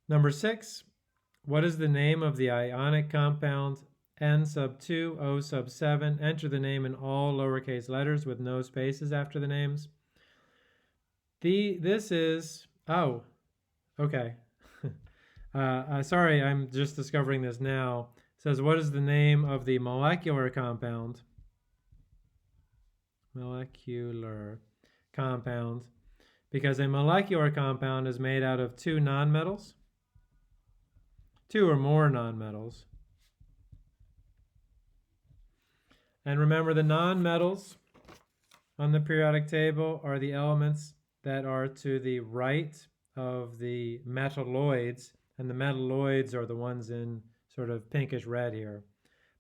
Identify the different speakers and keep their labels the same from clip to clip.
Speaker 1: Number 6, what is the name of the ionic compound N sub 2, O sub 7? Enter the name in all lowercase letters with no spaces after the names. This is, oh, okay. Sorry, I'm just discovering this now. It says, what is the name of the molecular compound? Molecular compound. Because a molecular compound is made out of two nonmetals, two or more nonmetals. And remember, the nonmetals on the periodic table are the elements that are to the right of the metalloids, and the metalloids are the ones in sort of pinkish red here.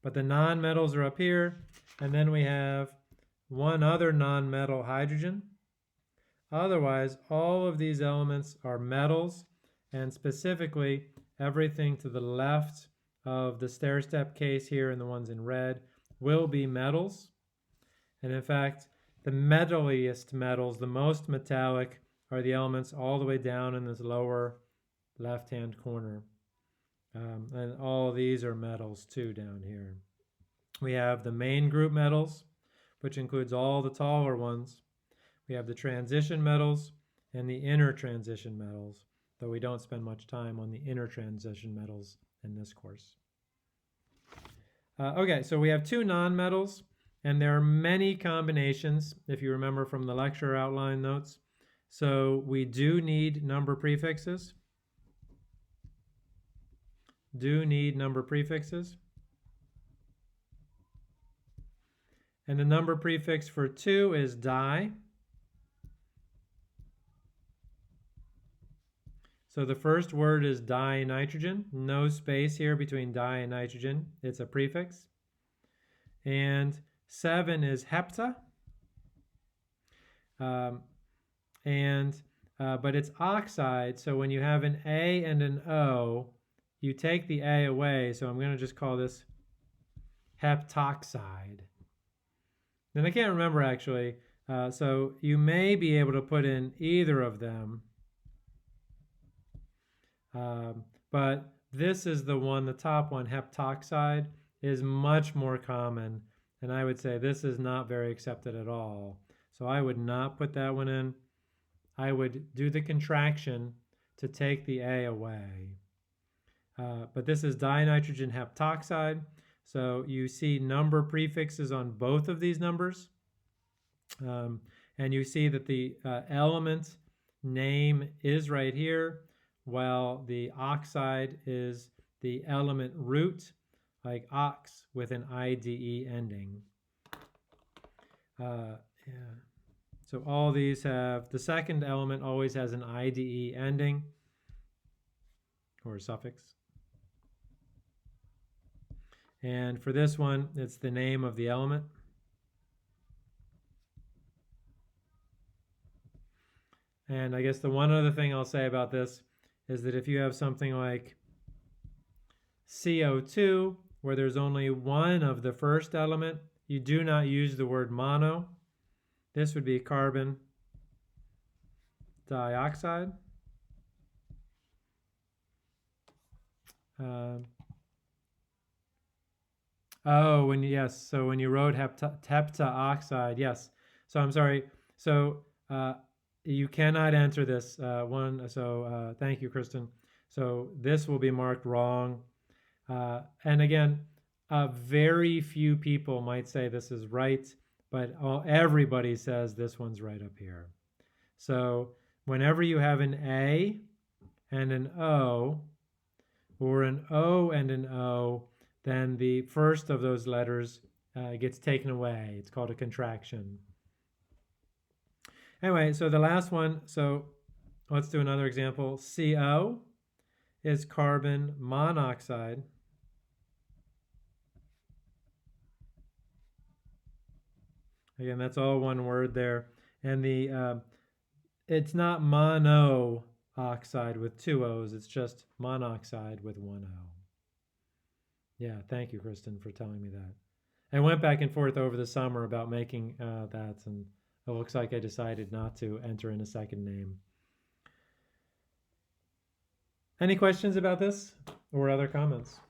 Speaker 1: But the nonmetals are up here, and then we have one other nonmetal, hydrogen. Otherwise, all of these elements are metals, and specifically everything to the left of the stair-step case here and the ones in red will be metals. And in fact, the metalliest metals, the most metallic, are the elements all the way down in this lower left-hand corner. And all of these are metals too down here. We have the main group metals, which includes all the taller ones. We have the transition metals and the inner transition metals, though we don't spend much time on the inner transition metals in this course. Okay, so we have two nonmetals, and there are many combinations, if you remember from the lecture outline notes. So we do need number prefixes. And the number prefix for 2 is di. So the first word is dinitrogen. No space here between di and nitrogen. It's a prefix. And 7 is hepta. But it's oxide, so when you have an A and an O, you take the A away, so I'm going to just call this heptoxide. And I can't remember actually, so you may be able to put in either of them. But this is the one, the top one, heptoxide, is much more common. And I would say this is not very accepted at all. So I would not put that one in. I would do the contraction to take the A away. But this is dinitrogen heptoxide. So you see number prefixes on both of these numbers. And you see that the element name is right here, while the oxide is the element root, like ox with an IDE ending. Yeah. So all these have, the second element always has an IDE ending or suffix. And for this one, it's the name of the element. And I guess the one other thing I'll say about this is that if you have something like CO2, where there's only one of the first element, you do not use the word mono. This would be carbon dioxide. So when you wrote heptaoxide, yes. So I'm sorry. So you cannot enter this one. So thank you, Kristen. So this will be marked wrong. And again, very few people might say this is right, but everybody says this one's right up here. So whenever you have an A and an O, or an O and an O, then the first of those letters gets taken away. It's called a contraction. Anyway, so the last one, so let's do another example. CO is carbon monoxide. Again, that's all one word there. And it's not monoxide with two O's, it's just monoxide with one O. Yeah, thank you, Kristen, for telling me that. I went back and forth over the summer about making that, and it looks like I decided not to enter in a second name. Any questions about this or other comments?